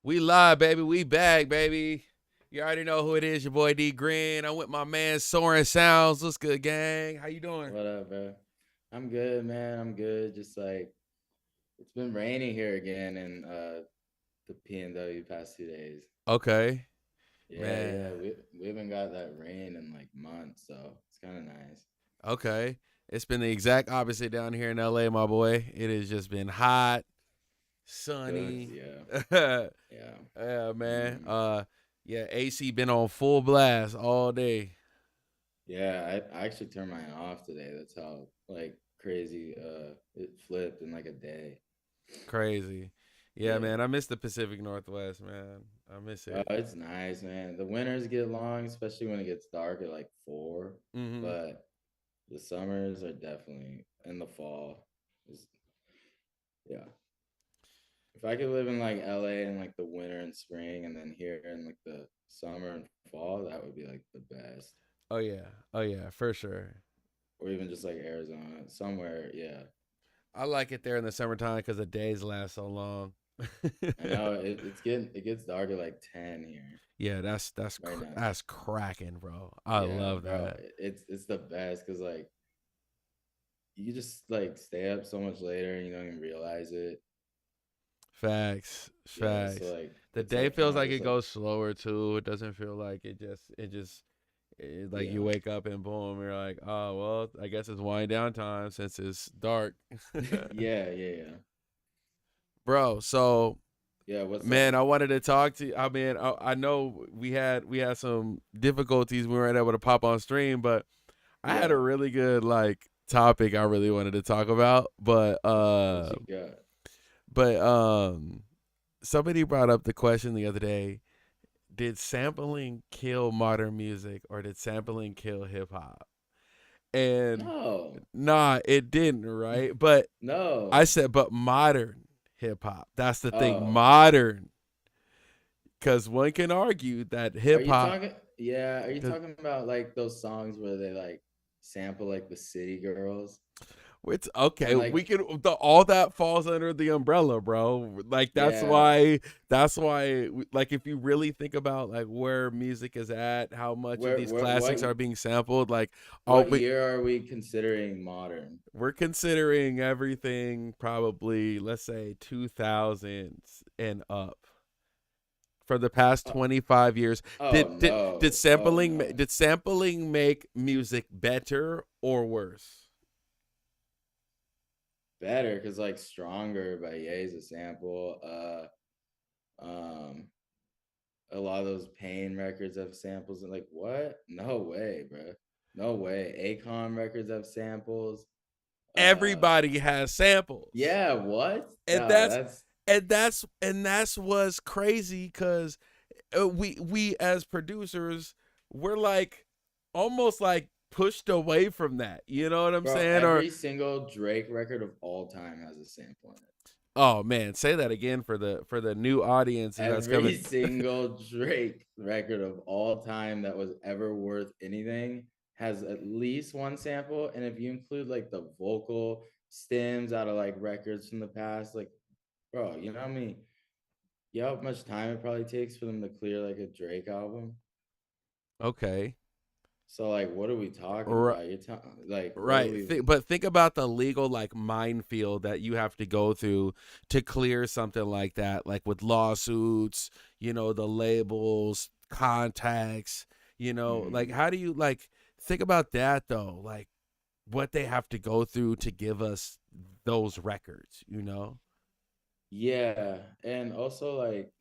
We live, baby. We back, baby. You already know who it is. Your boy D Green. I'm with my man Soren Sounds. What's good, gang? How you doing? What up, bro? I'm good, man. I'm good. Just like it's been raining here again in the PNW past 2 days. Okay, Yeah, man. yeah. We haven't got that rain in like months, so it's kind of nice. Okay. It's been the exact opposite down here in LA, my boy. It has just been hot, Sucks. sunny. Yeah, Yeah, yeah. man. Mm. Yeah, AC been on full blast all day. Yeah, I actually turned mine off today. That's how like crazy it flipped in like a day. Crazy. Yeah, Yeah. man. I miss the Pacific Northwest, man. I miss Oh, it. it's nice, man. The winters get long, especially when it gets dark at like 4. Mm-hmm. But the summers are definitely in the fall. Is yeah. If I could live in like LA in like the winter and spring, and then here in like the summer and fall, that would be like the best. Oh yeah. Oh yeah, for sure. Or even just like Arizona, somewhere. Yeah, I like it there in the summertime because the days last so long. I know it gets dark at like 10 here Yeah, that's right now. that's cracking, bro. I Yeah, love bro, that. it's the best because like you just like stay up so much later and you don't even realize it. Facts, Yeah, so facts. like The it's day like kind feels of like just it like goes slower too. It doesn't feel like like you yeah. wake up and boom, you're like, oh well, I guess it's wind down time since it's dark, Yeah, yeah, yeah. bro. So Yeah, what's man, up? I wanted to talk to you. I mean, I know we had some difficulties. We weren't able to pop on stream, but I had a Yeah. really good like topic I really wanted to talk about, What you got? but somebody brought up the question the other day, did sampling kill modern music or did sampling kill hip hop? And No. nah, it didn't, right? But I No. said but modern hip hop. That's the thing, Oh. modern, cuz one can argue that Are hip you hop. talking Yeah, are you talking about like those songs where they like sample like the city girls? It's okay. And We like can all that falls under the umbrella, bro. Like that's yeah, why like if you really think about like where music is at, how much of where these where what classics are being sampled, like oh, what year are we considering modern? we're considering everything probably let's say 2000s and up. For the past Oh, 25 years, oh did no. Oh no. sampling make music better or worse? Better cuz like Stronger by Ye's a sample. Um a lot of those Pain records have samples and like what? No way, bro. No way. Akon records have samples. Uh Everybody has samples. yeah, what? and No, that's that's and that's what's crazy because we as producers we're like almost like pushed away from that, you know what I'm bro, saying? Or every single Drake record of all time has a sample in it. oh man, say that again for the new audiences that's Every coming. single Drake record of all time that was ever worth anything has at least one sample. And if you include like the vocal stems out of like records from the past, like bro, you know what I mean? You know how much time it probably takes for them to clear like a Drake album? Okay. So like what are we talking R- about? You're talking like what are right. we But think about the legal like minefield that you have to go through to clear something like that, like with lawsuits, the labels, contacts, like mm, how do you like think about that though? Like what they have to go through to give us those records. yeah. And also like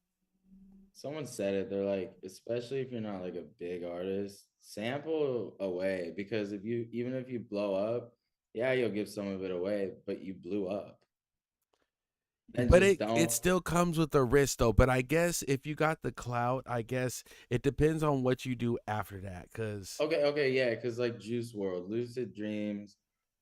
someone said it, they're like, especially if you're not like a big artist, sample away because if you even if you blow up, yeah, you'll give some of it away, but you blew up. And But just it don't. still comes with a risk though. But I guess if you got the clout, I guess it depends on what you do after that. Cause Okay, okay, yeah, because like Juice World, Lucid Dreams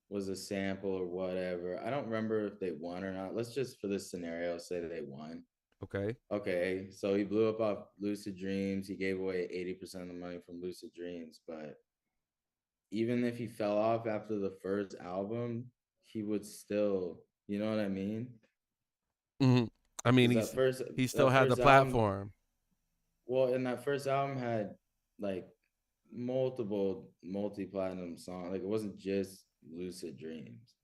was a sample or whatever. I don't remember if they won or not. Let's just for this scenario say they won. okay. Okay, so he blew up off Lucid Dreams. He gave away 80% of the money from Lucid Dreams, but even if he fell off after the first album, he would still, you know what I mean? Hmm. I mean, because that first he still that had the first album, platform. well, and that first album had like multiple multi-platinum songs. Like it wasn't just Lucid Dreams.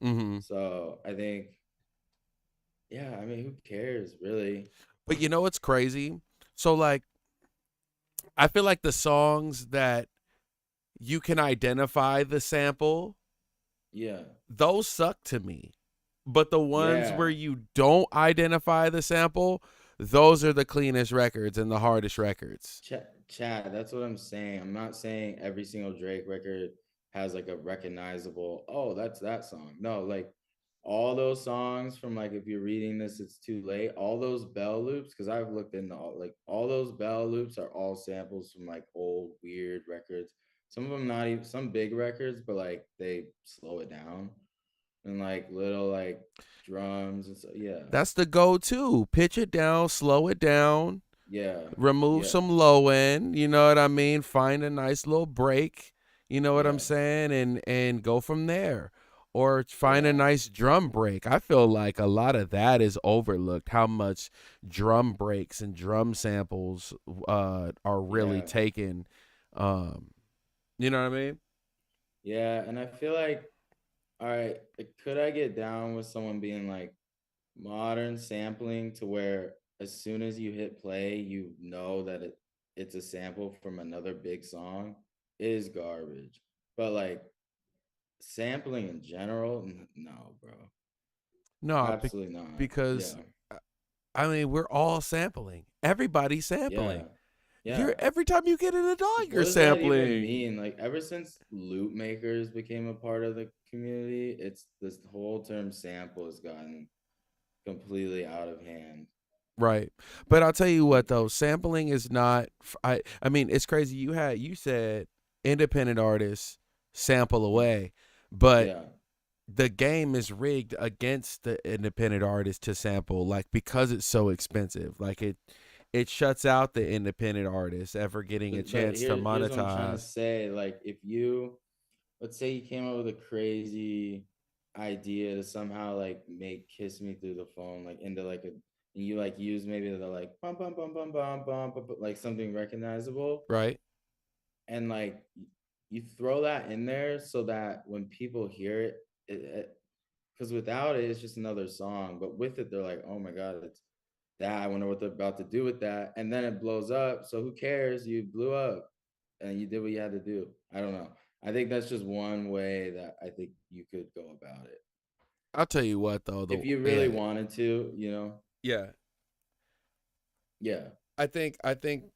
Hmm. So I think, yeah, I mean, who cares really? But you know what's crazy? So like, I feel like the songs that you can identify the sample, Yeah, those suck to me. But the ones yeah. where you don't identify the sample, those are the cleanest records and the hardest records. Chad, that's what I'm saying. I'm not saying every single Drake record has like a recognizable, oh, that's that song. No, like all those songs from like if you're reading this, it's too late. All those bell loops, because I've looked into all those bell loops are all samples from like old weird records. Some of them not even some big records, but like they slow it down and like little like drums and so yeah. That's the go-to. Pitch it down, slow it down, Yeah. remove Yeah. some low end, you know what I mean? Find a nice little break, you know what I'm Yeah. saying? And go from there. Or find a Yeah. nice drum break. I feel like a lot of that is overlooked. How much drum breaks and drum samples are really Yeah. taken. Um, you know what I mean? Yeah, and I feel like, all right, could I get down with someone being like modern sampling to where as soon as you hit play, you know that it's a sample from another big song is garbage. But like sampling in general, no, bro. No, Absolutely not. because Yeah. I mean we're all sampling. Everybody's Yeah. sampling. You're Yeah. every time you get in a dog, Like, you're what does that even sampling. mean? Like, ever since loop makers became a part of the community, it's this whole term sample has gotten completely out of hand. Right. But I'll tell you what Like, though, sampling is not I mean, it's crazy you said independent artists sample away, but yeah, the game is rigged against the independent artist to sample like because it's so expensive. Like it shuts out the independent artist ever getting a but chance to here's what I'm trying to monetize. say. Like, if you, let's say you came up with a crazy idea to somehow like make "Kiss Me Through the Phone" like into like a, and you like use maybe the like bum bum bum bum bum bum, like something recognizable, Right? and like you throw that in there so that when people hear it, because without it, it's just another song. But with it, they're like, oh my God, it's that. I wonder what they're about to do with that. And then it blows up. So who cares? You blew up and you did what you had to do. I don't know. I think that's just one way that I think you could go about it. I'll tell you what though, the If you really yeah. wanted to, you know? Yeah. Yeah. I think I think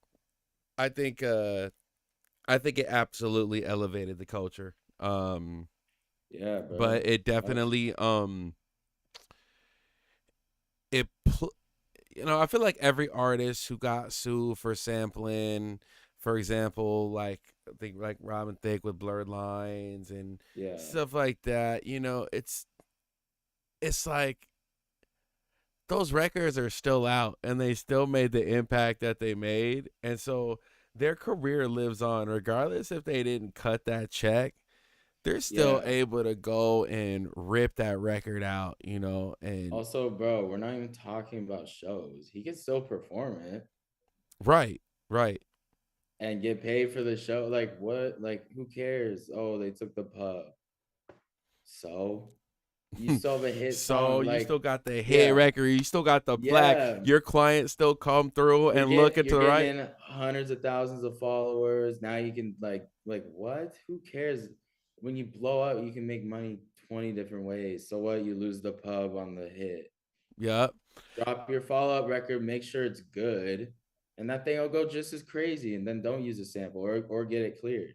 it absolutely elevated the culture. Yeah, But bro. it Uh, definitely it pl- you know, I feel like every artist who got sued for sampling, for example, like I think like Robin Thicke with Blurred Lines and yeah. stuff like that, you know, it's like those records are still out and they still made the impact that they made. And so their career lives on regardless if they didn't cut that check. They're still Yeah. able to go and rip that record out, you know, and Also, bro, we're not even talking about shows. He can still perform it right, right. and get paid for the show. Like, what? Like, who cares? Oh, they took the pub. So you still have a hit So song. you still Like, got the hit yeah, record, you still got the plaque. yeah. Your clients still come through and look to You're the getting right. in hundreds of thousands of followers. Now you can like what? Who cares? When you blow up, you can make money 20 different ways. So what? You lose the pub on the hit. Yep, Drop your follow-up record, make sure it's good, and that thing will go just as crazy. And then don't use a sample or get it cleared.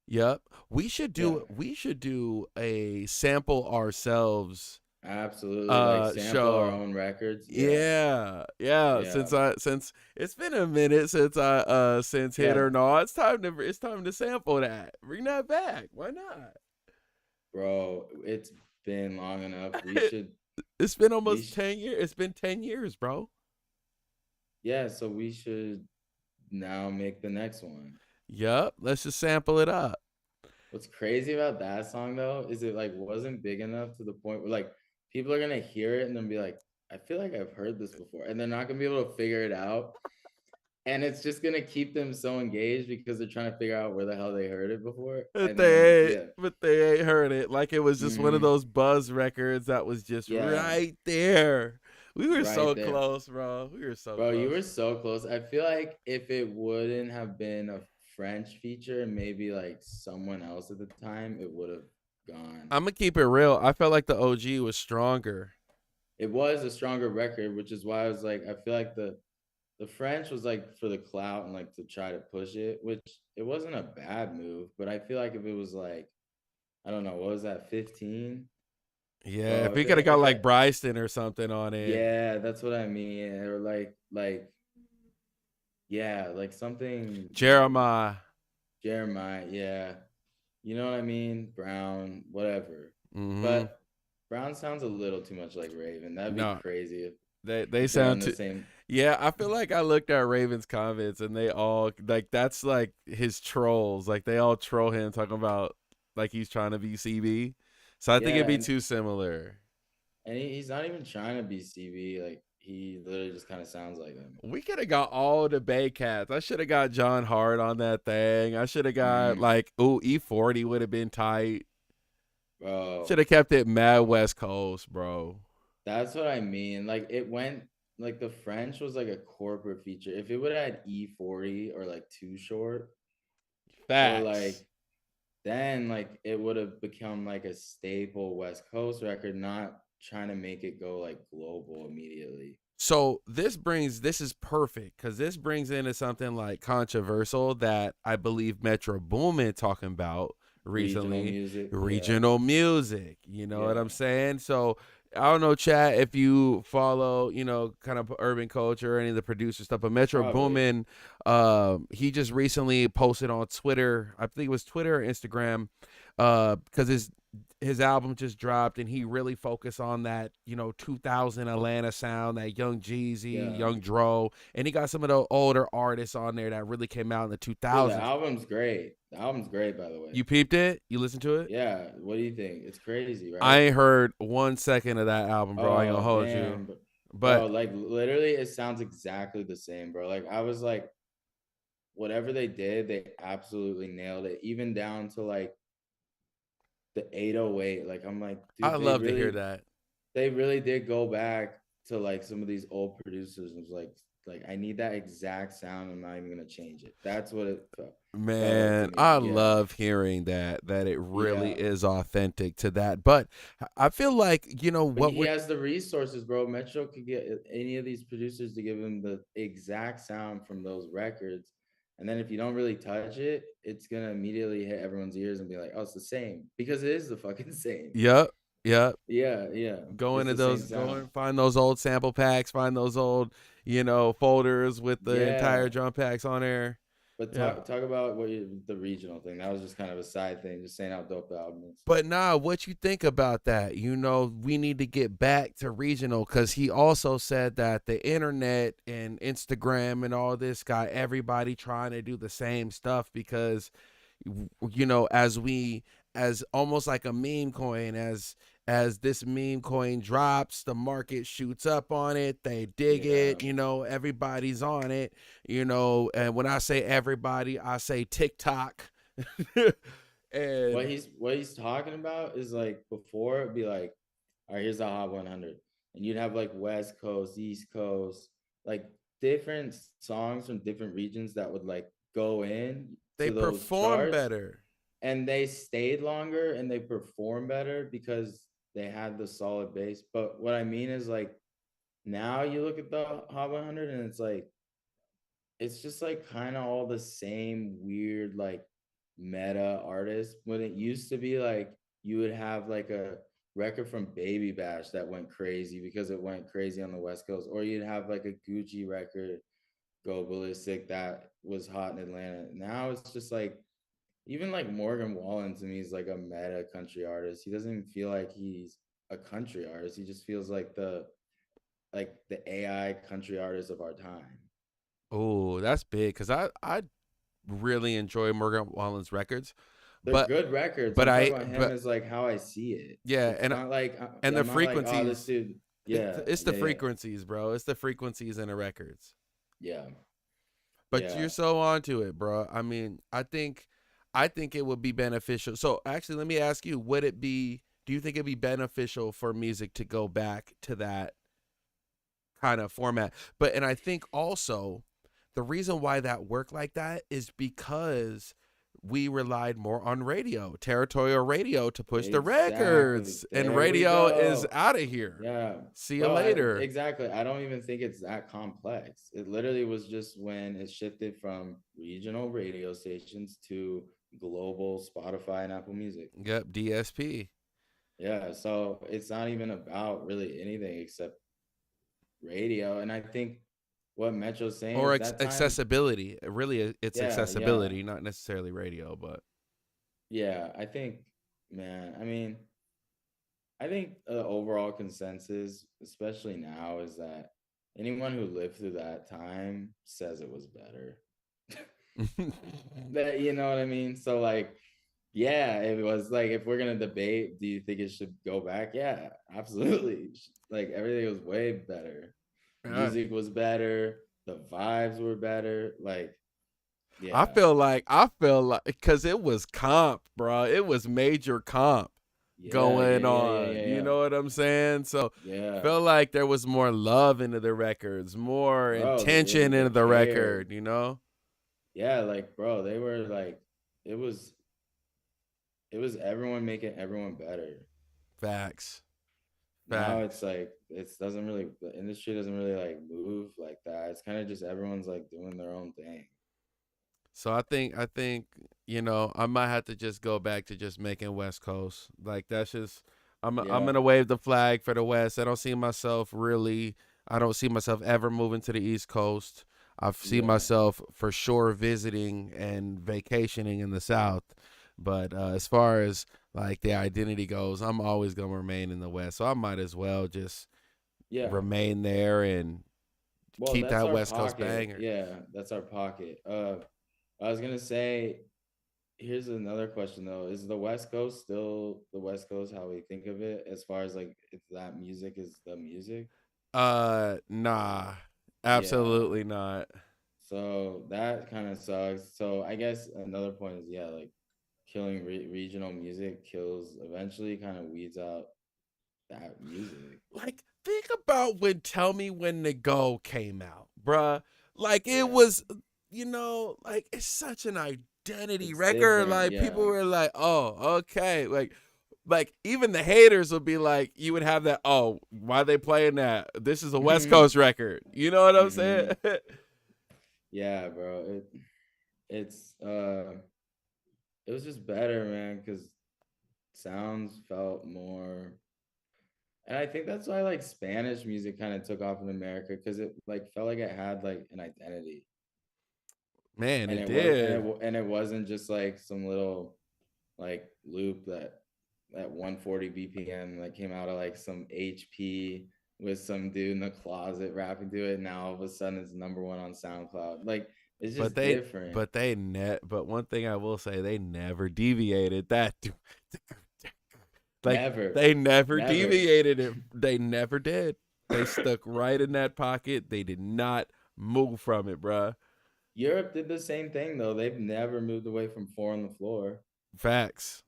yep. Yeah, We should do a sample ourselves absolutely. Like sample our show. own records. Yeah, Yeah, yeah. yeah, Since it's been a minute since Hit yeah, or Not, it's time to sample that. Bring that back. Why not? bro. It's been long enough. It's been We almost sh- 10 years. It's been 10 years, bro. yeah. So we should now make the next one. Yup. Let's just sample it up. What's crazy about that song though is it like wasn't big enough to the point where like people are gonna hear it and then be like, I feel like I've heard this before, and they're not gonna be able to figure it out. And it's just gonna keep them so engaged because they're trying to figure out where the hell they heard it before. And then yeah. But they ain't heard it. Like it was just one of Hmm. those buzz records that was just Yeah, right there. We were right so there. close, bro. We were so Bro, you close. were so close. I feel like if it wouldn't have been a French feature and maybe like someone else at the time, it would have gone. I'm gonna keep it real. I felt like the OG was stronger. It was a stronger record, which is why I was like, I feel like the French was like for the clout and like to try to push it, which it wasn't a bad move, but I feel like if it was like, I don't know, what was that, 15? Yeah, Bro, if he could have got if like it, Bryson or something on it, yeah, that's what I mean. Or yeah, like something Jeremiah. Jeremiah, yeah. You know what I mean? Brown, whatever. Mm-hmm. But Brown sounds a little too much like Raven. That'd be No, crazy they if they're on sound the too. same. Yeah, I feel like I looked at Ravens comments and they all like that's like his trolls. Like they all troll him talking about like he's trying to be CB. So I think it'd Yeah, be too similar. and he's not even trying to be CB. Like he literally just kind of sounds like him. We could have got all the Bay Cats. I should have got John Hart on that thing. I should have got Mm, like E40 would have been tight. bro, Should have kept it mad West Coast, bro. that's what I mean. Like it went like the French was like a corporate feature. If it would have had E40 or like Too Short or Facts. like then like it would have become like a staple West Coast record, not trying to make it go like global immediately. So this is perfect because this brings into something like controversial that I believe Metro Boomin talking about Regional recently. music, yeah, Regional music, you know what yeah, I'm saying? So I don't know, chat, if you follow, you know, kind of urban culture or any of the producer stuff, but Metro probably, Boomin, he just recently posted on Twitter, I think it was Twitter or Instagram, because his album just dropped and he really focused on that, you know, 2000 Atlanta sound, that Young Jeezy, yeah. Young Dro, and he got some of the older artists on there that really came out in the Dude, the 2000s. album's great. The album's great, by the way. You peeped it? You listened to it? Yeah, what do you think? It's crazy, I right? ain't heard 1 second of that album, bro. I ain't gonna Oh hold you. damn, bro, But like literally, it sounds exactly the same, bro. Like I was like, whatever they did, they absolutely nailed it, even down to like the 808. Like I'm like, I dude, love to hear that. they really did go back to like some of these old producers and was like I need that exact sound. I'm not even gonna change it. That's what it felt like to Man, me. I Yeah. love hearing that it really Yeah. is authentic to that. But I feel like, you know, But what he would has the resources, bro. Metro could get any of these producers to give him the exact sound from those records. And then if you don't really touch it, it's gonna immediately hit everyone's ears and be like, oh, it's the same. Because it is the fucking same. Yep, yep. Yeah, yeah. Go It's into the same those, go sound. and find those old sample packs, find those old, you know, folders with the entire Yeah. drum packs on there. But Yeah. talk about the regional thing. That was just kind of a side thing, just saying how dope the album is. But nah, what you think about that? You know, we need to get back to regional because he also said that the internet and Instagram and all this got everybody trying to do the same stuff because, you know, as almost like a meme coin, as this meme coin drops, the market shoots up on it, they dig Yeah. it, you know, everybody's on it, you know, and when I say everybody, I say TikTok. And What he's talking about is like before it'd be like, all right, here's the Hot 100, and you'd have like West Coast, East Coast, like different songs from different regions that would like go in they to those perform charts, better. and they stayed longer and they perform better because they had the solid base. But what I mean is like now you look at the Hot 100 and it's just like kind of all the same weird like meta artists when it used to be like you would have like a record from Baby Bash that went crazy because it went crazy on the West Coast, or you'd have like a Gucci record go ballistic that was hot in Atlanta. Now it's just like even like Morgan Wallen to me is like a meta country artist. He doesn't even feel like he's a country artist. He just feels like the AI country artist of our time. Oh, that's big because I really enjoy Morgan Wallen's records, They're but good records. but I'm talking I about him but as like how I see it. yeah, It's not like and the I'm not like, oh, this frequencies. dude Yeah, It's the yeah, yeah, frequencies, bro. It's the frequencies in the records. yeah, But yeah. you're so onto it, bro. I mean, I think it would be beneficial. So actually, let me ask you: would it be? Do you think it'd be beneficial for music to go back to that kind of format? But and I think also the reason why that worked like that is because we relied more on radio, territorial radio, to push the Exactly. records, and There we radio is go. out of here. Yeah. See you Bro, later. exactly. I don't even think it's that complex. It literally was just when it shifted from regional radio stations to global Spotify and Apple Music. Yep, DSP Yeah. So it's not even about really anything except radio. And I think what Metro's saying or is that time, accessibility. Really, it's yeah, yeah, accessibility, not necessarily radio, but yeah. I think, man, I think the overall consensus, especially now, is that anyone who lived through that time says it was better. That, you know what I mean? So like, yeah, it was like, if we're gonna debate, do you think it should go back? Yeah, absolutely. Like everything was way better. uh, Music was better. The vibes were better. Like, I yeah, feel like because it was comp, bro. It was major comp yeah, yeah, going yeah, yeah, on. yeah, You yeah, know what I'm saying? So yeah, felt like there was more love into the records, more bro. intention They into the cared. record. You know, Yeah, like, bro, they were like, it was it was everyone making everyone better. facts, Now it's facts. like it doesn't really, the industry doesn't really like move like that. It's kind of just everyone's like doing their own thing. So I think I might have to just go back to just making West Coast. Like that's just I'm Yeah, gonna wave the flag for the West. I don't see myself really. I don't see myself ever moving to the East Coast. I see yeah, myself for sure visiting and vacationing in the South. But as far as like the identity goes, I'm always gonna remain in the West. So I might as well just yeah. remain there and Well, keep that's that our West Coast pocket. banger. Yeah, that's our pocket. I was gonna say, here's another question though. Is the West Coast still the West Coast how we think of it as far as like if that music is the music? Nah, Yeah. absolutely not. So that kind of sucks. So I guess another point is, yeah, like killing regional music kills, eventually kind of weeds out that music. Like, think about when Tell Me When to Go came out, bruh. Like, it Yeah. was, like, it's such an identity It's record. different. Like, people Yeah. were like, oh, okay. Like even the haters would be like, you would have that, oh, why are they playing that? This is a West Coast record. You know what I'm saying? Hmm. Yeah, bro. It's it was just better, man, because sounds felt more, and I think that's why like Spanish music kind of took off in America because it like felt like it had like an identity. Man, And it it was did. and it wasn't just like some little like loop that at 140 BPM that came out of like some HP with some dude in the closet rapping to it. Now all of a sudden it's number one on SoundCloud. Like it's But just they, different. but they net. But one thing I will say, they never deviated that. Like Never, they never never. deviated it. They never did. They stuck right in that pocket. They did not move from it, bruh. Europe did the same thing though. They've never moved away from four on the floor. Facts.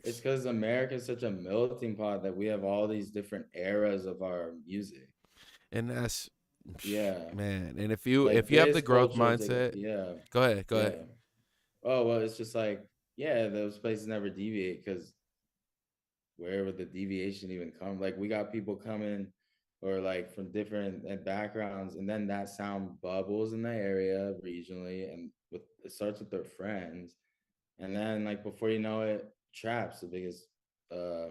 It's Facts. because America is such a melting pot that we have all these different eras of our music. And that's Yeah. man. And if you have This the growth culture will take it. mindset, Yeah. go ahead. Go ahead. Yeah. Oh, well, it's just like, yeah, those places never deviate because where would the deviation even come? Like, we got people coming or like from different backgrounds, and then that sound bubbles in the area regionally, and with it starts with their friends. And then, like, before you know it, trap's the biggest uh,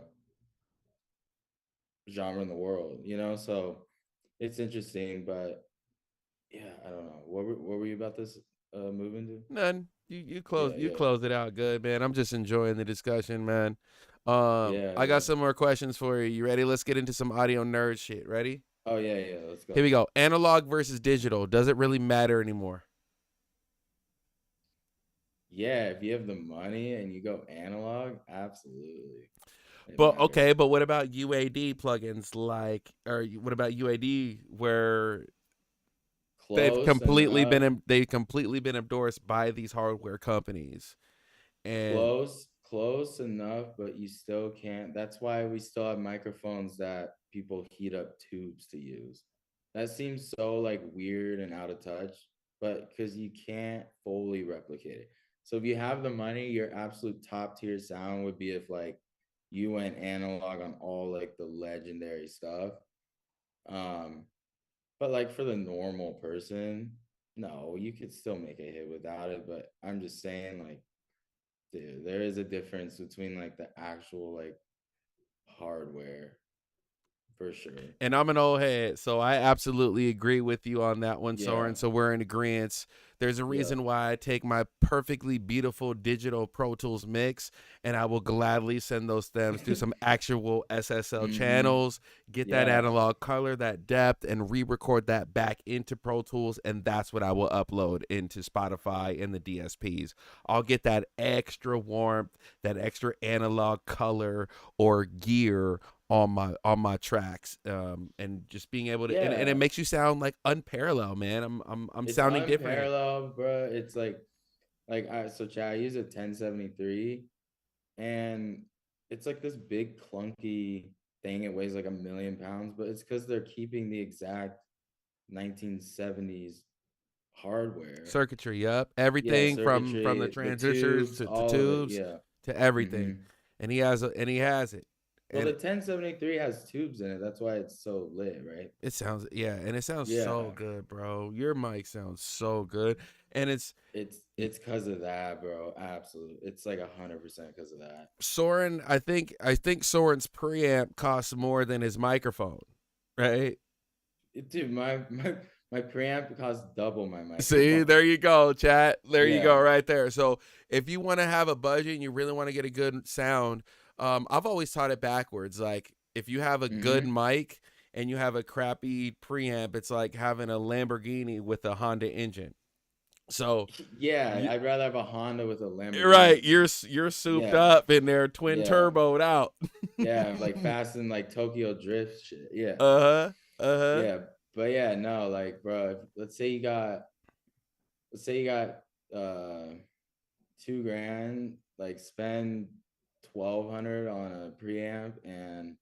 genre in the world, you know? So it's interesting, but yeah, I don't know. What were you about this move into? None. You close Yeah, you yeah, close it out good, man. I'm just enjoying the discussion, man. yeah, I got yeah. some more questions for you. You ready? Let's get into some audio nerd shit. Ready? Oh, yeah, yeah. Let's Here go. we go. Analog versus digital. Does it really matter anymore? Yeah, if you have the money and you go analog, absolutely. It But matters. okay, but what about UAD plugins like, or what about UAD where Close enough. they've completely been endorsed by these hardware companies, and Close enough, but you still can't. That's why we still have microphones that people heat up tubes to use. That seems so like weird and out of touch, but because you can't fully replicate it. So if you have the money, your absolute top tier sound would be if like you went analog on all like the legendary stuff. Um, but like for the normal person, no, you could still make a hit without it. But I'm just saying, like, dude, there is a difference between like the actual like hardware for sure. and I'm an old head, so I absolutely agree with you on that one, Yeah. Soren. So we're in agreement. There's a Yeah. reason why I take my perfectly beautiful digital Pro Tools mix, and I will gladly send those stems to some actual SSL Mm-hmm. channels, get that Yeah. analog color, that depth, and re-record that back into Pro Tools, and that's what I will upload into Spotify and the DSPs. I'll get that extra warmth, that extra analog color or gear on my tracks, and just being able to, and it Yeah. makes you sound like unparalleled, man. I'm It's sounding different. unparalleled, bro. It's like I so Chad, I use a 1073 and it's like this big clunky thing. It weighs like 1,000,000 pounds, but it's because they're keeping the exact 1970s hardware. Circuitry, up Yeah, everything from the circuitry, the transistors tubes, to the all of it. tubes Yeah. to everything, Mm-hmm. and he has it, Well, the and 1073 has tubes in it. That's why it's so lit, right? it sounds, yeah, and it sounds so Yeah. good, bro. Your mic sounds so good, and it's It's because of that, bro. Absolutely. It's like 100% because of that. Soren. I think Soren's preamp costs more than his microphone, right? Dude, my preamp costs double my See, microphone. there you go, chat. There you Yeah. go, right there. So if you want to have a budget and you really want to get a good sound, I've always taught it backwards. Like if you have a good Mm-hmm. mic and you have a crappy preamp, it's like having a Lamborghini with a Honda engine. So, Yeah, you, I'd rather have a Honda with a right, Lamborghini. you're souped Yeah. up and they're twin Yeah. turboed out. Yeah, like fast and like Tokyo Drift shit. Yeah. Uh huh. Uh huh. Yeah. But yeah, no, like, bro, let's say you got 2 grand, like spend 1,200 on a preamp and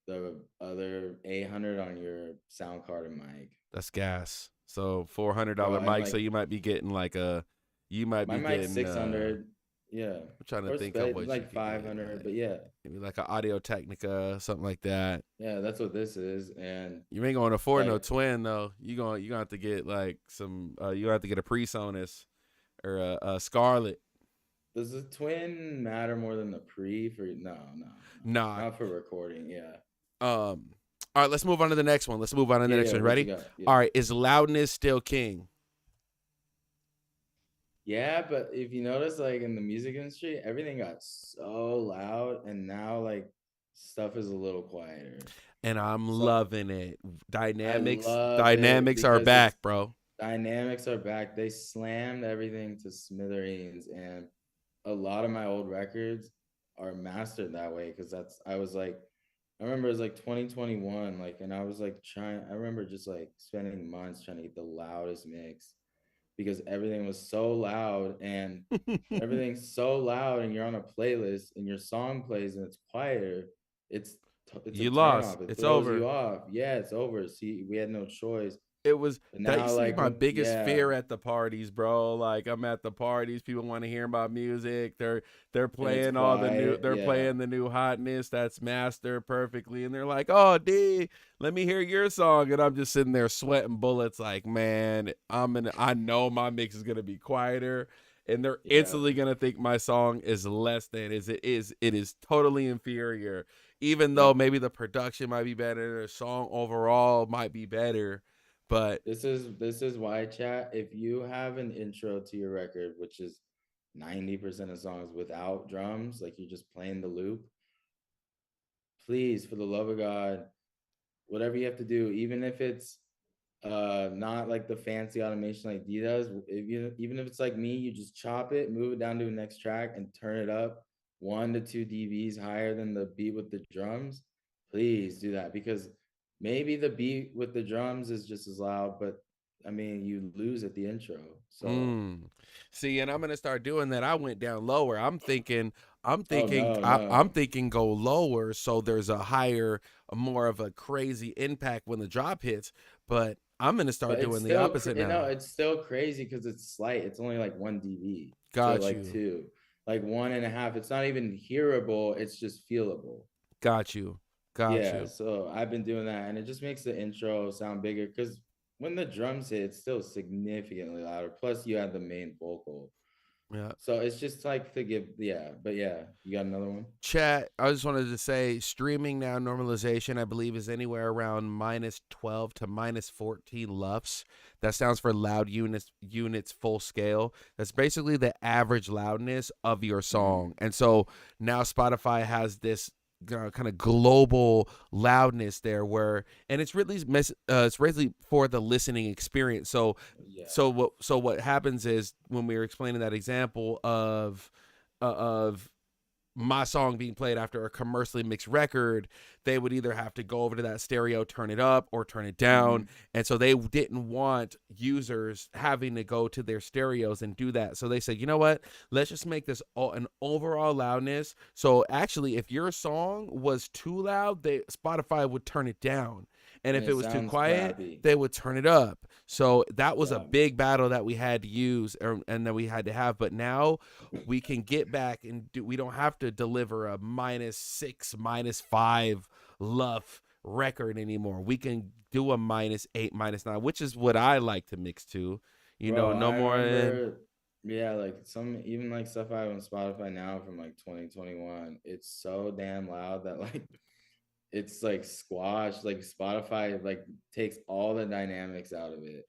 the other 800 on your sound card and mic, That's gas. So $400 bro. And mic. So like you might be getting like a, you might my be mic's getting 600, yeah, I'm trying to or think of spend what you like could get. 500, but yeah, Maybe like an Audio Technica, something like that. yeah, that's what this is. And You ain't going to afford no like, twin though. You gonna have to get like some. You gonna have to get a PreSonus or a Scarlett. does the twin matter more than the pre for? No, no, no, Nah. not for recording. Yeah, All right, let's move on to the next one. Let's move on to the yeah, next yeah. one. What you Ready? got? Yeah. All right. Is loudness still king? Yeah, but if you notice, like in the music industry, everything got so loud, and now like stuff is a little quieter. And I'm So loving it. I Dynamics, love it dynamics are because it's back, bro. dynamics are back. They slammed everything to smithereens, and a lot of my old records are mastered that way because that's I was like I remember it was like 2021, like, and I was like trying. I remember just like spending months trying to get the loudest mix because everything was so loud, and when everything's so loud and you're on a playlist and your song plays and it's quieter, it's it's a You turn lost. off. It It's throws over. you off. Yeah, it's over. See, we had no choice. It was But that now used to be like my when biggest yeah, fear at the parties, bro. Like I'm at the parties, people want to hear about music. They're and it's playing all the new quiet. they're Yeah. playing the new hotness that's mastered perfectly, and they're like, "Oh, D, let me hear your song." And I'm just sitting there sweating bullets, like, man, I know my mix is gonna be quieter, and they're Yeah. instantly gonna think my song is less than is it is totally inferior, even though Yep. maybe the production might be better, the song overall might be better, but This is why, chat. If you have an intro to your record, which is 90% of songs without drums, like you're just playing the loop, please, for the love of God, whatever you have to do, even if it's not like the fancy automation like D does, if you even if it's like me, you just chop it, move it down to the next track and turn it up 1 to 2 dBs higher than the beat with the drums, please do that, because maybe the beat with the drums is just as loud, but I mean, you lose at the intro. So, Mm. See, and I'm gonna start doing that. I went down lower. I'm oh thinking, no, I'm no. thinking go lower, so there's a higher, a more of a crazy impact when the drop hits. But I'm gonna start But doing the opposite no, now. it's still crazy because it's slight. It's only like 1 dB to Got like you, two, like 1.5. It's not even hearable. It's just feelable. got you, got Yeah. you. So I've been doing that, and it just makes the intro sound bigger because when the drums hit, it's still significantly louder. Plus, you have the main vocal. Yeah. So it's just like to give, yeah. But yeah, you got another one? Chat, I just wanted to say streaming now normalization, I believe, is anywhere around -12 to -14 LUFS. That stands for loud units full scale. That's basically the average loudness of your song. Mm, And so now Spotify has this kind of global loudness there where, and it's really for the listening experience. So yeah. what happens is when we were explaining that example of my song being played after a commercially mixed record, they would either have to go over to that stereo, turn it up or turn it down. Hmm. And so they didn't want users having to go to their stereos and do that. So they said, you know what? Let's just make this an overall loudness. So actually, if your song was too loud, Spotify would turn it down. And And if it it was too sounds quiet, crappy. they would turn it up. So that was a Yeah. big battle that we had to use and that we had to have. But now we can get back and we don't have to deliver a -6, -5 luff record anymore. We can do a -8, -9, which is what I like to mix to. Bro, No I more than remember, yeah, like some even like stuff I have on Spotify now from like 2021. It's so damn loud that like it's like squashed. Like Spotify like takes all the dynamics out of it.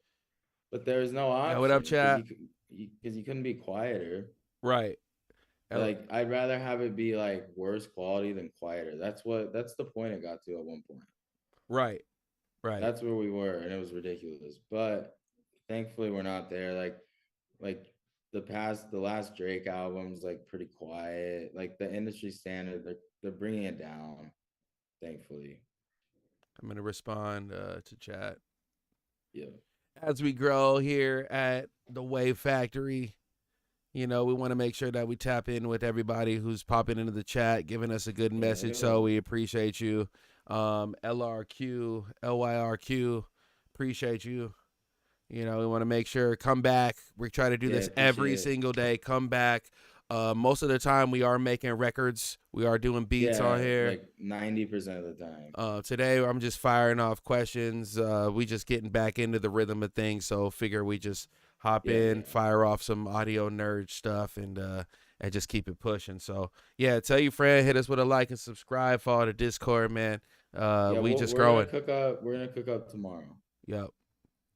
But there's no yeah, what up, option because chat? you couldn't be quieter. Right. Like I'd rather have it be like worse quality than quieter. That's the point it got to at one point. Right. Right. That's where we were, and it was ridiculous. But thankfully, we're not there. Like the last Drake album's like pretty quiet. Like the industry standard, they're bringing it down. Thankfully, I'm going to respond to chat. yeah, As we grow here at the Wave Factory, we want to make sure that we tap in with everybody who's popping into the chat, giving us a good yeah, message. So yo, we appreciate you. LRQ, LYRQ, appreciate you. We want to make sure come back. We try to do yeah, this every appreciate it. single day. Come back. Most of the time, we are making records. We are doing beats on Yeah, here. like 90% of the time. Today, I'm just firing off questions. We just getting back into the rhythm of things. So figure we just hop Yeah, in, yeah, fire off some audio nerd stuff, and just keep it pushing. So yeah, tell your friend, hit us with a like and subscribe. Follow the Discord, man. yeah. We just We're gonna growing. cook up. We're gonna cook up tomorrow. Yep.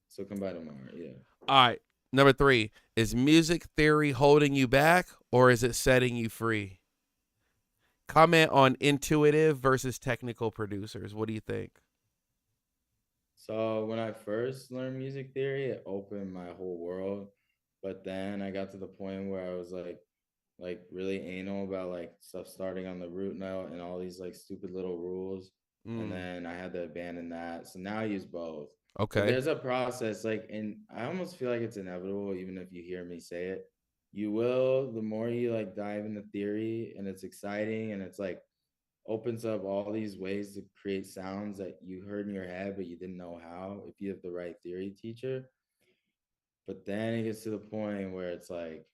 So come by tomorrow. Yeah. All right. Number 3, is music theory holding you back or is it setting you free? Comment on intuitive versus technical producers. What do you think? So when I first learned music theory, it opened my whole world. But then I got to the point where I was like really anal about like stuff starting on the root note and all these like stupid little rules. And Mm, then I had to abandon that. So now I use both. But okay. there's a process, like, and I almost feel like it's inevitable, even if you hear me say it. You will, the more you like dive into theory, and it's exciting, and it's like opens up all these ways to create sounds that you heard in your head, but you didn't know how if you have the right theory teacher. But then it gets to the point where it's like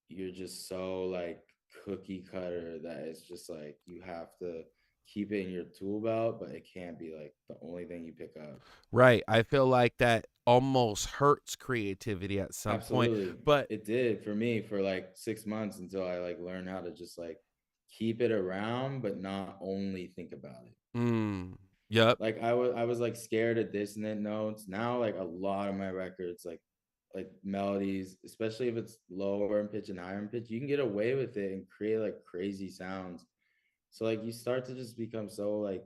you're just so like cookie cutter that it's just like you have to keep it in your tool belt, but it can't be like the only thing you pick up. Right. I feel like that almost hurts creativity at some point. Absolutely. But It did for me for like 6 months until I like learned how to just like keep it around, but not only think about it. mm, yep. Like I was like scared of dissonant notes. Now like a lot of my records like melodies, especially if it's lower in pitch and higher in pitch, you can get away with it and create like crazy sounds. So like you start to just become so like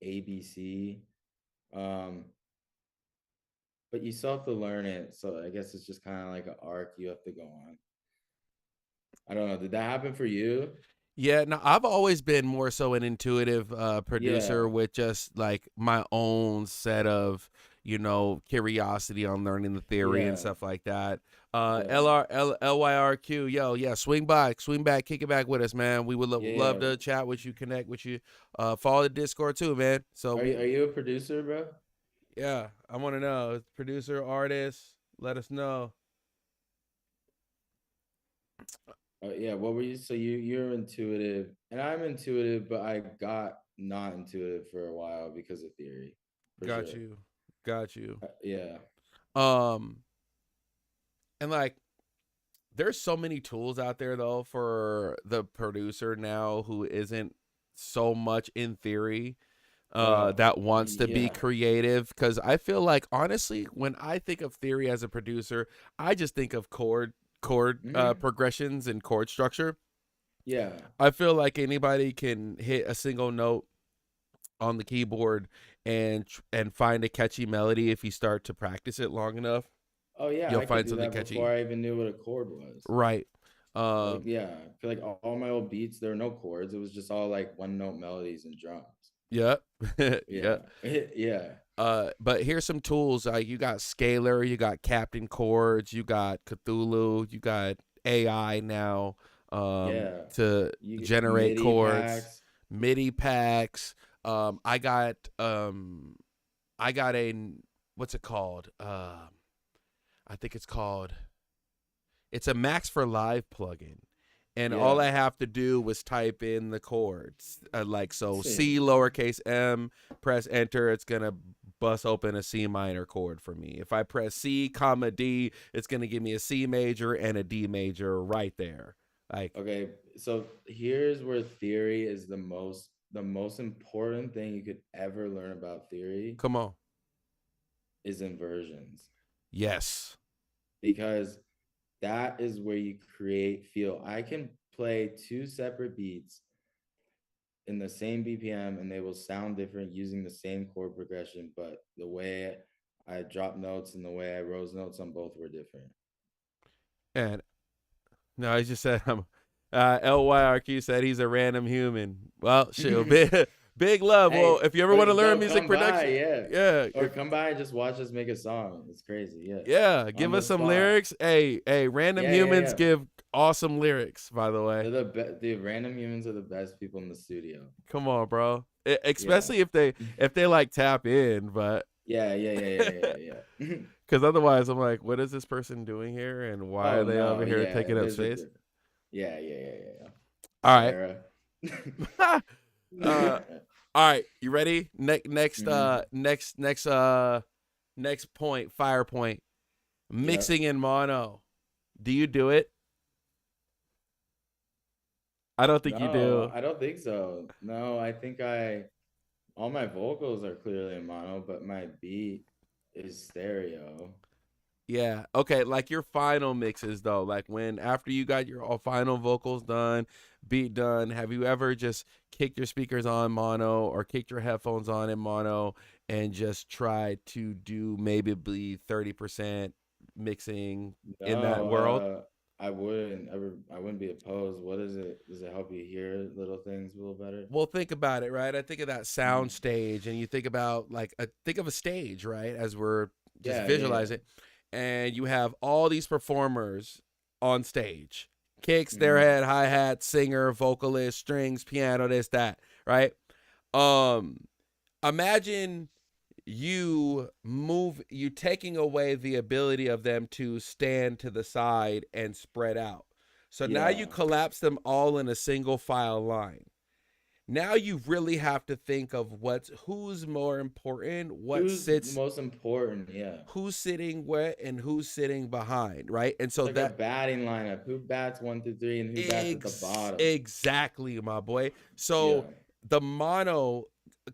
ABC. Um, but you still have to learn it. So I guess it's just kind of like an arc you have to go on. I don't know. Did that happen for you? Yeah, no, I've always been more so an intuitive producer Yeah. with just like my own set of, curiosity on learning the theory and Yeah. stuff like that. Yeah. LYRQ, yo, yeah, swing back, kick it back with us, man. We would love Yeah. to chat with you, connect with you. Follow the Discord too, man. So Are you a producer, bro? yeah, I want to know, producer, artist, let us know. Yeah, what were you? So you're intuitive, and I'm intuitive, but I got not intuitive for a while because of theory, for Got sure. you, got you. Yeah. Um, and like there's so many tools out there though for the producer now who isn't so much in theory that wants to be Yeah. creative, because I feel like honestly when I think of theory as a producer, I just think of chord Hmm. progressions and chord structure. Yeah. I feel like anybody can hit a single note on the keyboard and find a catchy melody if you start to practice it long enough. Oh yeah, You'll I could find do something that before catchy. I even knew what a chord was. Right. Like, um yeah, I feel like all my old beats, there were no chords. It was just all like one note melodies and drums. Yep. Yeah. Yep. Yeah. But here's some tools. You got Scalar, you got Captain Chords, you got Cthulhu, you got AI now Yeah. to You get generate MIDI chords, packs. MIDI packs. I got a what's it called? I think it's a Max for Live plugin. And all Yeah. I have to do was type in the chords. Like so See. C lowercase m, press enter, it's gonna bust open a C minor chord for me. If I press C comma D, it's gonna give me a C major and a D major right there. Like, Okay, so here's where theory is the most important thing you could ever learn about theory come on. is inversions, Yes. because that is where you create feel. I can play two separate beats in the same BPM and they will sound different using the same chord progression, but the way I drop notes and the way I rose notes on both were different. And no, I just said LYRQ said he's a random human. Well, shit, big love. Well, Hey, if you ever want to but learn no, music come by, production, yeah. yeah, Or come by and just watch us make a song. It's crazy, yeah. yeah, On give the us some spot. lyrics. Hey, random Yeah, yeah, humans yeah. give awesome lyrics, by the way. They're the best. Dude, random humans are the best people in the studio. Come on, bro. Yeah. Especially if they like tap in, but Yeah, yeah, yeah, yeah, yeah, yeah, yeah. because otherwise I'm like, what is this person doing here, and why are Oh they over no, here yeah. taking up There's a space? different. Yeah, yeah, yeah, yeah, yeah. All right. Sarah. All right, you ready? Hmm. Next point, fire point. Yep. Mixing in mono. Do you do it? I don't think you No, do. I don't think so. No, I think all my vocals are clearly in mono, but my beat is stereo. Yeah. Okay. Like your final mixes though, like when after you got your all final vocals done, beat done, have you ever just kicked your speakers on mono or kicked your headphones on in mono and just tried to do maybe 30% mixing in that No, world? I wouldn't be opposed. What is it? Does it help you hear little things a little better? Well, think about it, right? I think of that sound Hmm. stage, and you think about think of a stage, right? As we're just Yeah, yeah, visualize it, and you have all these performers on stage, kicks, yeah. their Hmm. head, hi hat, singer, vocalist, strings, piano, this, that, right? Um, Imagine you taking away the ability of them to stand to the side and spread out. So now you Yeah. collapse them all in a single file line. Now you really have to think of who's more important, Who's the most important? Yeah. who's sitting where and who's sitting behind, right? And It's so like a that batting lineup. Who bats one through three and who bats at the bottom? exactly, my boy. So Yeah. the mono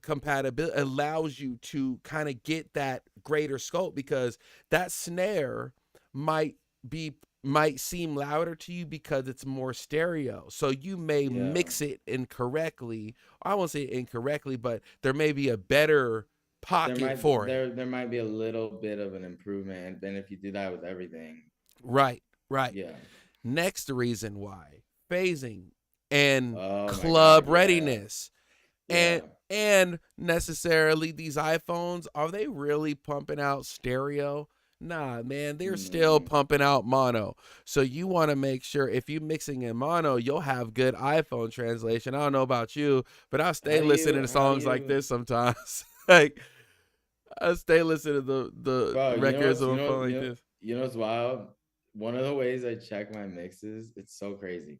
compatibility allows you to kind of get that greater scope, because that snare might be might seem louder to you because it's more stereo. So you may Yeah. mix it incorrectly. I won't say incorrectly, but there may be a better pocket for it. There might be a little bit of an improvement, and then if you do that with everything, Right, right. yeah. Next reason why. phasing and Oh my club God. Yeah. readiness. and Yeah. and necessarily these iPhones, are they really pumping out stereo? Nah, man, they're still Mm, pumping out mono. So you want to make sure if you're mixing in mono, you'll have good iPhone translation. I don't know about you, but I'll stay listening to how do songs like you, this sometimes. Like I stay listening to the bro, records on a phone like this. you know what's wild? One of the ways I check my mixes, it's so crazy.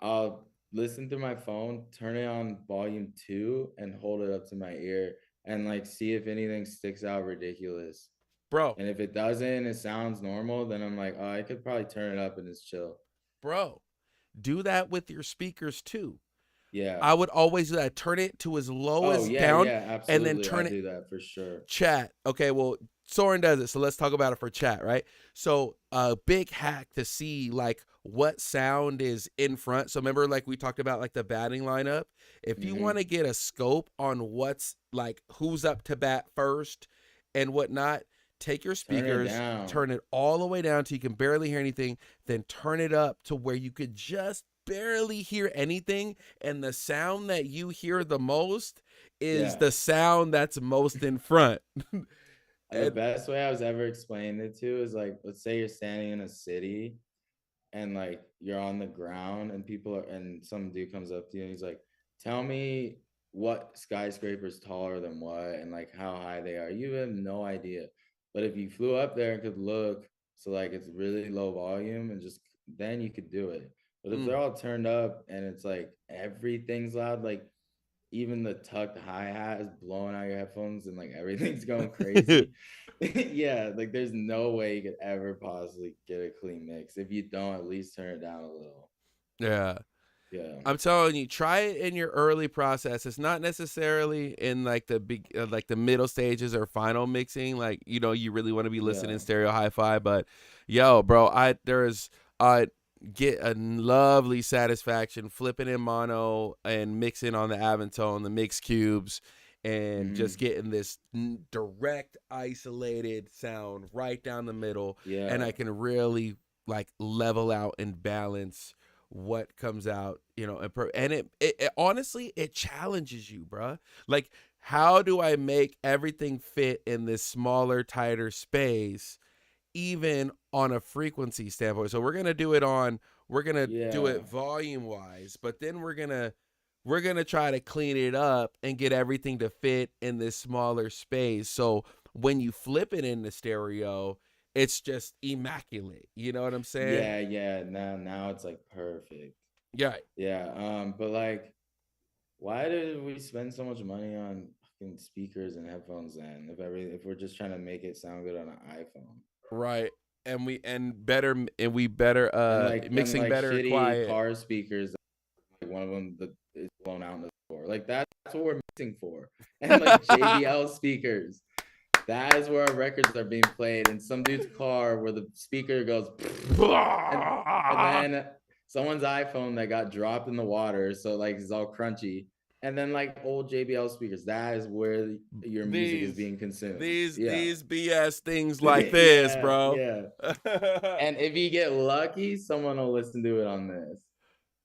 I'll listen through my phone, turn it on volume 2 and hold it up to my ear and like see if anything sticks out ridiculous. Bro, And if it doesn't, it sounds normal, then I'm like, oh, I could probably turn it up and it's chill. bro, do that with your speakers too. Yeah. I would always do that. Turn it to as low Oh, as yeah, down yeah, and then absolutely. I turn it do that for sure. chat. Okay, well, Soren does it, so let's talk about it for chat, right? So a big hack to see like what sound is in front. So remember, like we talked about, like the batting lineup. If you want Hmm. to get a scope on what's like who's up to bat first and whatnot, take your Turn it speakers, down. turn it all the way down till you can barely hear anything, then turn it up to where you could just barely hear anything, and the sound that you hear the most is Yeah. the sound that's most in front. The And best way I was ever explained it to is like, let's say you're standing in a city and like you're on the ground and people are, and some dude comes up to you and he's like, tell me what skyscraper's taller than what and like how high they are. You have no idea. But if you flew up there and could look, so like it's really low volume and just then you could do it. But if they're mm. all turned up and it's like everything's loud, like even the tucked hi-hat is blowing out your headphones and like everything's going crazy. Yeah, like there's no way you could ever possibly get a clean mix if you don't at least turn it down a little. Yeah. Yeah. I'm telling you, try it in your early process. It's not necessarily in like the big, like the middle stages or final mixing. Like you really want to be Yeah. listening stereo hi-fi. But yo, bro, I get a lovely satisfaction flipping in mono and mixing on the Aventone, the mix cubes, and just Hmm. getting this direct, isolated sound right down the middle, and Yeah. I can really like level out and balance what comes out, and it honestly it challenges you, bruh. Like, how do I make everything fit in this smaller, tighter space, even on a frequency standpoint? So we're gonna do Yeah. it volume wise, but then we're gonna try to clean it up and get everything to fit in this smaller space. So when you flip it into stereo, it's just immaculate. You know what I'm saying? Yeah. Yeah. Now it's like perfect. Yeah. Yeah. But like, why did we spend so much money on fucking speakers and headphones then if we're just trying to make it sound good on an iPhone? Right. And we better And mixing like better shitty quiet. car speakers, like one of them that is blown out in the store. Like that's what we're mixing for. And like JBL speakers, that is where our records are being played. In some dude's car where the speaker goes, and and then someone's iPhone that got dropped in the water, so like it's all crunchy. And then like old JBL speakers, that is where your music is these being consumed. these Yeah, these BS things like this, yeah, bro. yeah. And if you get lucky, someone will listen to it on this.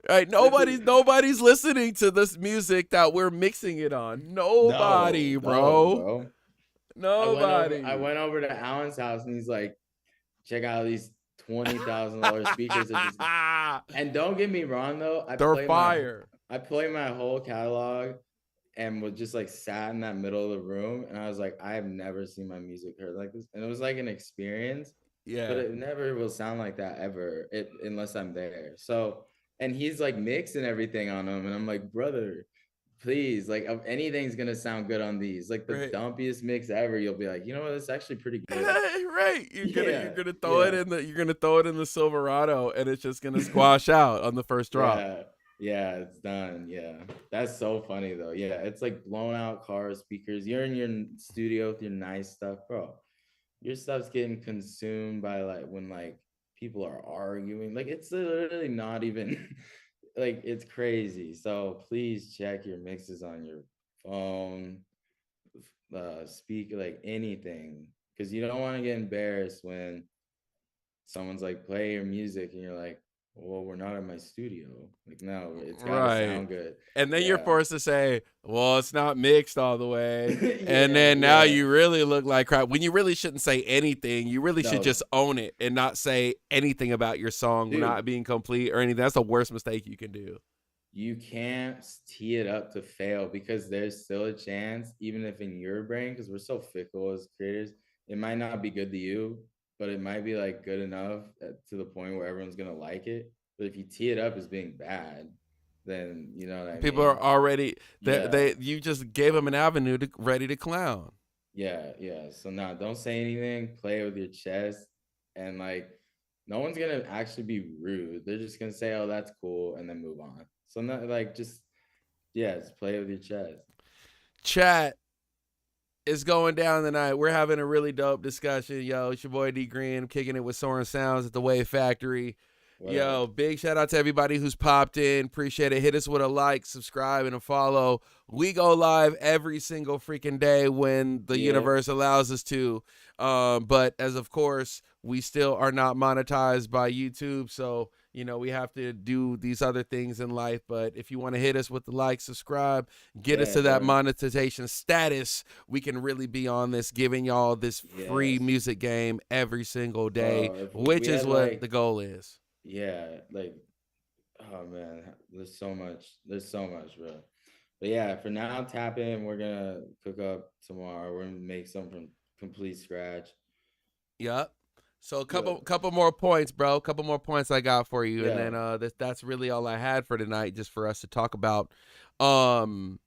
Right, This nobody's is nobody's listening to this music that we're mixing it on. no, Nobody, no, bro. bro. I Nobody. went over to Alan's house and he's like, check out these $20,000 speakers that just, and don't get me wrong though, They're fire. I play my whole catalog and was just like sat in that middle of the room and I was like, I have never seen my music heard like this. And it was like an experience, but Yeah. it never will sound like that ever unless I'm there. So, and he's like mixing everything on them and I'm like, brother, please, like if anything's gonna sound good on these, like the Right. dumpiest mix ever, you'll be like, you know what, it's actually pretty good. Right. You're Yeah, gonna throw it yeah, in the you're gonna throw it in the Silverado, and it's just gonna squash out on the first drop. yeah, yeah, it's done. Yeah, that's so funny though. Yeah, it's like blown out car speakers. You're in your studio with your nice stuff, bro. Your stuff's getting consumed by like when like people are arguing. Like it's literally not even like it's crazy. So please check your mixes on your phone, speak like anything, because you don't want to get embarrassed when someone's like play your music and you're like, well, we're not in my studio. Like, no, it's got to Right. sound good. And then you're Yeah. forced to say, well, it's not mixed all the way. And Yeah, then now yeah. you really look like crap. When you really shouldn't say anything, you really should No, just own it and not say anything about your song dude, not being complete or anything. That's the worst mistake you can do. you can't tee it up to fail because there's still a chance, even if in your brain, because we're so fickle as creators, it might not be good to you, but it might be like good enough to the point where everyone's gonna like it. But if you tee it up as being bad, then you know what I People are mean? already Yeah, they you just gave them an avenue to ready to clown. yeah, yeah. So now don't say anything, play with your chest, and like no one's gonna actually be rude. They're just gonna say, "Oh, that's cool," and then move on. So not like just yeah, just play with your chest. Chat is going down tonight. We're having a really dope discussion. Yo, it's your boy D Green. I'm kicking it with Soren Sounds at the Wave Factory. What Yo, up? big shout out to everybody who's popped in. Appreciate it. Hit us with a like, subscribe, and a follow. We go live every single freaking day when the Yep. universe allows us to. But as of course, we still are not monetized by YouTube. So, we have to do these other things in life. But if you want to hit us with the like, subscribe, get us Yeah, to that bro. monetization status, we can really be on this, giving y'all this free Yes, music game every single day, bro. If we which is had what the like goal is. yeah, like oh man, there's so much. There's so much, bro. But yeah, for now, tap in. We're gonna cook up tomorrow. We're gonna make some from complete scratch. Yep. So a couple But couple more points, bro. Couple more points I got for you, and yeah, then that's really all I had for tonight, just for us to talk about. Um,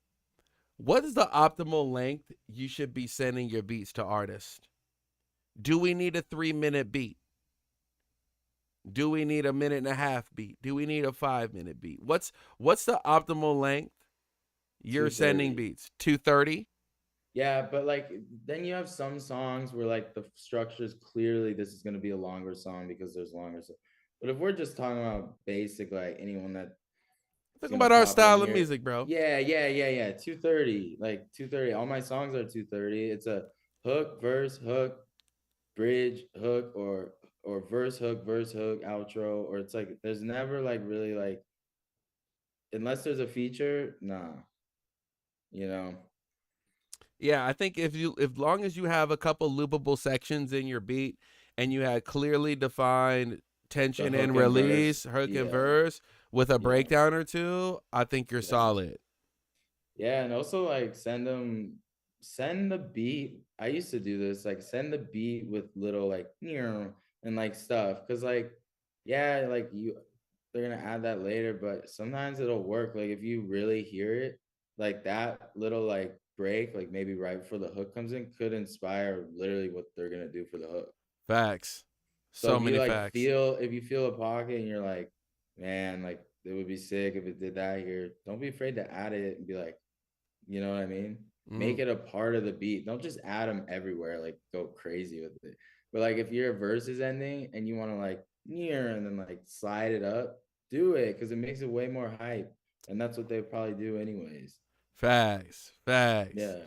what is the optimal length you should be sending your beats to artists? Do we need a 3 minute beat? Do we need a minute and a half beat? Do we need a 5 minute beat? What's the optimal length you're sending 2:30. beats? 2:30. Yeah, but like then you have some songs where like the structure is clearly this is gonna be a longer song because there's longer. But if we're just talking about basic, like anyone that is Think gonna about our pop in style of here, music, bro. yeah, yeah, yeah, yeah. 2:30, like 2:30. All my songs are 2:30. It's a hook, verse, hook, bridge, hook, or verse, hook, outro, or it's like there's never like really like unless there's a feature, nah, you know. Yeah, I think if long as you have a couple loopable sections in your beat and you had clearly defined The tension and hook and verse, release, hook and yeah, verse with a yeah, breakdown or two, I think you're yeah. solid. Yeah, and also like send the beat. I used to do this, like send the beat with little like and like stuff. Cause like, yeah, like they're gonna add that later, but sometimes it'll work. Like if you really hear it, like that little like break, like maybe right before the hook comes in, could inspire literally what they're gonna do for the hook. Facts. So So many facts. if you feel a pocket and you're like, man, like it would be sick if it did that here, don't be afraid to add it and be like, you know what I mean? Make Mm, it a part of the beat. Don't just add them everywhere, like go crazy with it. But like if your verse is ending and you want to like near and then like slide it up, do it because it makes it way more hype. And that's what they probably do anyways. facts. Facts. Yeah.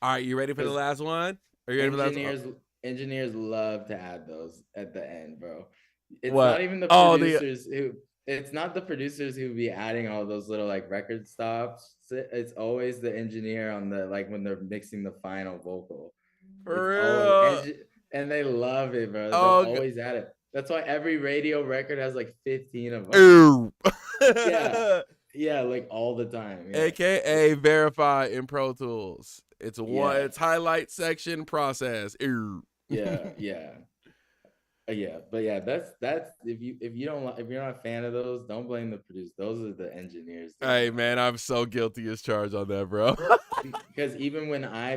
All right, you ready for the Because last one? Are you ready for the last one? engineers engineers love to add those at the end, bro. It's not What? even the Oh, the producers who it's not the producers who be adding all those little like record stops. It's always the engineer on the like when they're mixing the final vocal. It's for always real. and they love it, bro. They'll Oh, always add it. That's why every radio record has like 15 of them. ooh. Yeah. Yeah, like all the time. Yeah. AKA verify in Pro Tools. Yeah. It's highlight section process. Ew. Yeah. Yeah. Yeah, but yeah, that's if you don't if you're not a fan of those, don't blame the producer. Those are the engineers doing Hey that. man, I'm so guilty as charged on that, bro. Because even when I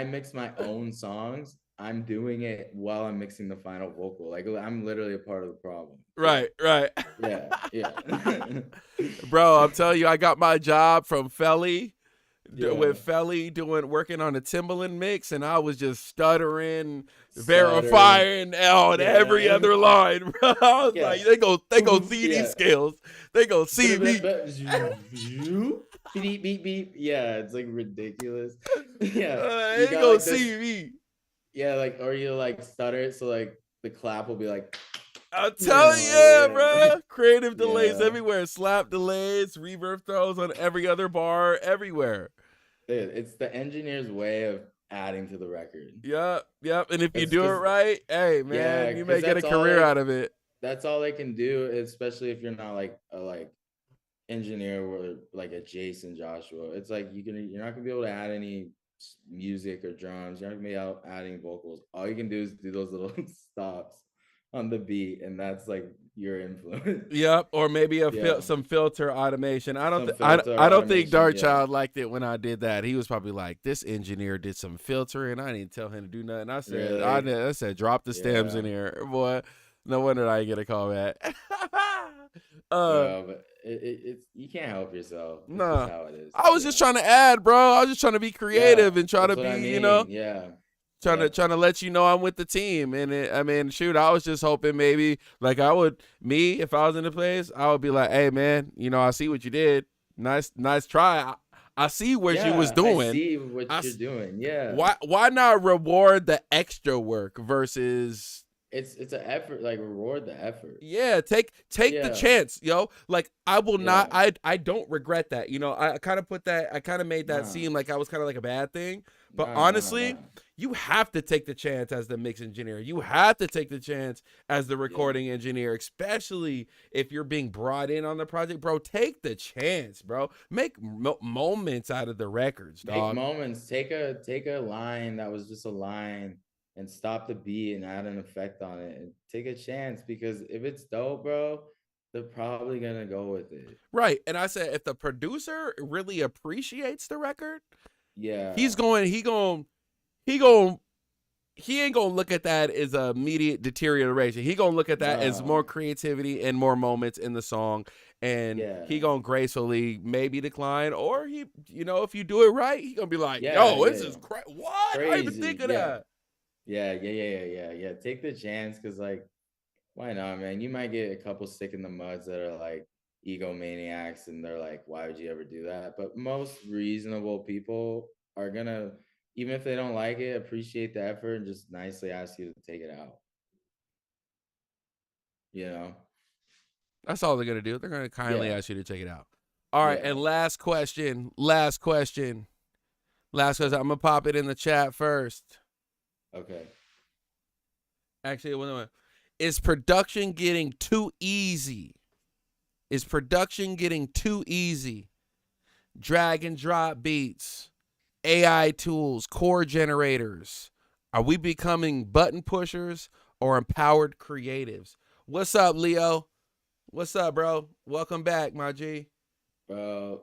mix my own songs, I'm doing it while I'm mixing the final vocal. Like I'm literally a part of the problem. Yeah, Right, right. yeah, yeah, Bro, I'm telling you, I got my job from Felly yeah. with Felly working on a Timbaland mix, and I was just stuttering, Stuttering. verifying on every Yeah, other line. Bro. I was yeah, like, they go see these yeah. skills. They go see me. Beep beep beep. Yeah, it's like ridiculous. Yeah, you They got go like this. see me. Yeah, like or you like stutter it, so like the clap will be like I'm telling you, yeah, Like, bro. Creative delays yeah. everywhere. Slap delays, reverb throws on every other bar, everywhere. It's the engineer's way of adding to the record. Yep, yep. And if you It's do it because right, hey, yeah, man, you because may get a career out of it. that's all they can do, especially if you're not like a engineer or like a Jason Joshua. It's like you're not gonna be able to add any music or drums. You're not gonna be out adding vocals. All you can do is do those little stops on the beat, and that's like your influence. Yep, or maybe Yeah, some filter automation. some filter I don't think automation. Yeah, Darkchild liked it when I did that. He was probably like, "This engineer did some filtering. I didn't tell him to do nothing." really. I said, drop the stems Yeah, in here, boy. No wonder I get a call back. uh, bro. But it's you can't help yourself. It's just nah, how it is. I was just Yeah, trying to add, bro. I was just trying to be yeah. creative and try to That's what I be, mean. Yeah, yeah. trying to let you know I'm with the team. And I mean, shoot, I was just hoping maybe like I would me if I was in the place, I would be like, hey man, I see what you did. Nice try. I see what you was Yeah, I doing. see what you're doing. Yeah. Why not reward the extra work versus It's an effort, like reward the effort. yeah, take the Yeah, chance, yo. Like I will not. yeah. I don't regret that. I kind of put that. I kind of made that Nah, seem like I was kind of like a bad thing. But nah. honestly, you have to take the chance as the mix engineer. You have to take the chance as the Yeah. recording engineer, especially if you're being brought in on the project, bro. Take the chance, bro. Make moments out of the records, Make dog. moments. Take a line that was just a line and stop the beat and add an effect on it and take a chance because if it's dope, bro, they're probably gonna go with it. Right. And I said, if the producer really appreciates the record, he's Yeah. going. He going he ain't gonna look at that as a immediate deterioration. He gonna look at that as more No. creativity and more moments in the song, and he Yeah. gonna gracefully maybe decline, or if you do it right, he gonna be like, Yeah. "Yo, this Yeah. is what? I didn't even Crazy. think of Yeah. that." Yeah. Take the chance because like why not, man? You might get a couple stick in the muds that are like egomaniacs and they're like, why would you ever do that? But most reasonable people are gonna, even if they don't like it, appreciate the effort and just nicely ask you to take it out. You know? That's all they're gonna do. They're gonna kindly Yeah. ask you to check it out. All right, Yeah. and last question. I'm gonna pop it in the chat first. Okay. Actually, is production getting too easy? Is production getting too easy? Drag and drop beats, AI tools, chord generators. Are we becoming button pushers or empowered creatives? What's up, Leo? What's up, bro? Welcome back, my G. Bro,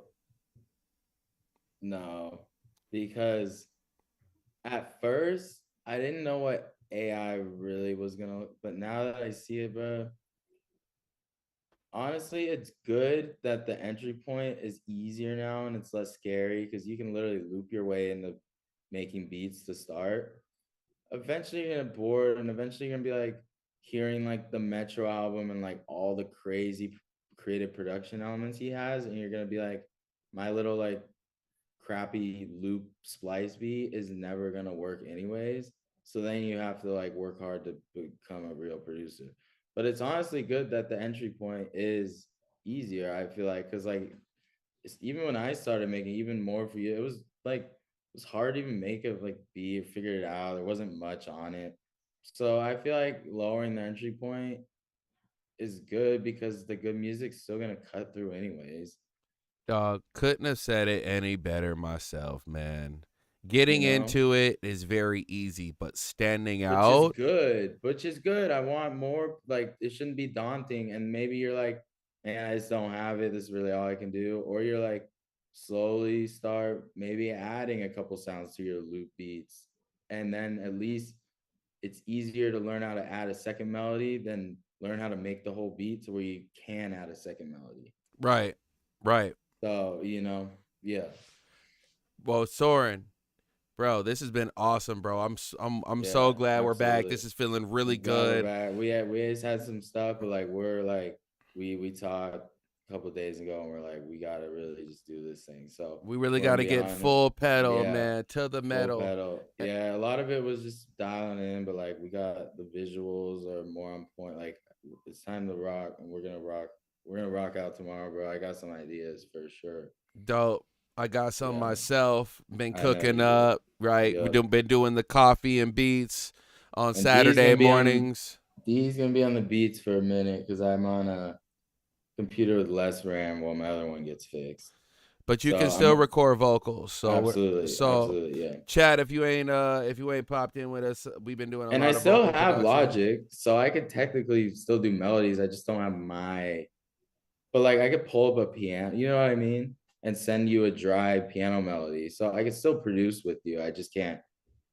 no. Because at first I didn't know what AI really was gonna look, but now that I see it, bro, honestly, it's good that the entry point is easier now and it's less scary because you can literally loop your way into making beats to start. Eventually, you're gonna bored, and eventually, you're gonna be like hearing like the Metro album and like all the crazy creative production elements he has, and you're gonna be like, my little like crappy loop splice beat is never gonna work anyways. So then you have to like work hard to become a real producer. But it's honestly good that the entry point is easier. I feel like because like even when I started making even more for you, it was like it was hard to even make a like beat, figure it out. There wasn't much on it. So I feel like lowering the entry point is good because the good music's still gonna cut through anyways. Dog, couldn't have said it any better myself, man. You Getting know? into it is very easy, but standing Which is out, good, which is good. I want more. Like it shouldn't be daunting. And maybe you're like, man, I just don't have it. This is really all I can do. Or you're like, slowly start maybe adding a couple sounds to your loop beats. And then at least it's easier to learn how to add a second melody than learn how to make the whole beat to where you can add a second melody. right, right. So, yeah, Well, Soren, bro, this has been awesome, bro. I'm so yeah, glad we're back. absolutely. This is feeling really I'm glad we're good. back. We always had some stuff, but like we talked couple days ago, and we're like, we gotta really just do this thing. So We really we're got gonna to be get on it. full pedal, Yeah, man, to the full metal. pedal. Yeah, a lot of it was just dialing in, but like we got the visuals are more on point. Like it's time to rock, and we're gonna rock. We're gonna rock out tomorrow, bro. I got some ideas for sure. Dope. I got some Yeah, myself. Been I know cooking you do. up, right? Yep. Been doing the coffee and beats on And D's Saturday gonna be on mornings. D's gonna be on the beats for a minute because I'm on a computer with less RAM while my other one gets fixed. But you So can still I'm record vocals. So absolutely, yeah. Chad, if you ain't popped in with us, we've been doing a And I lot of still vocal have production. Logic, so I could technically still do melodies. I just don't have my, but like I could pull up a piano, you know what I mean? And send you a dry piano melody. So I could still produce with you. I just can't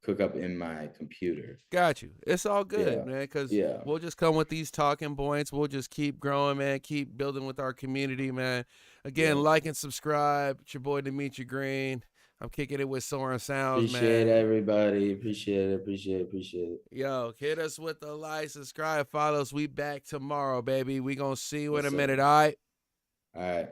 cook up in my computer. Got you. It's all good, Yeah. man, because Yeah. we'll just come with these talking points. We'll just keep growing, man. Keep building with our community, man. Again, Yeah. like and subscribe. It's your boy Dimitri Green. I'm kicking it with Soren Sounds, Appreciate man. everybody. Appreciate it. Yo, hit us with the like, subscribe, follow us. We back tomorrow, baby. We gonna see you in Yes, a sir. minute, all right? All right.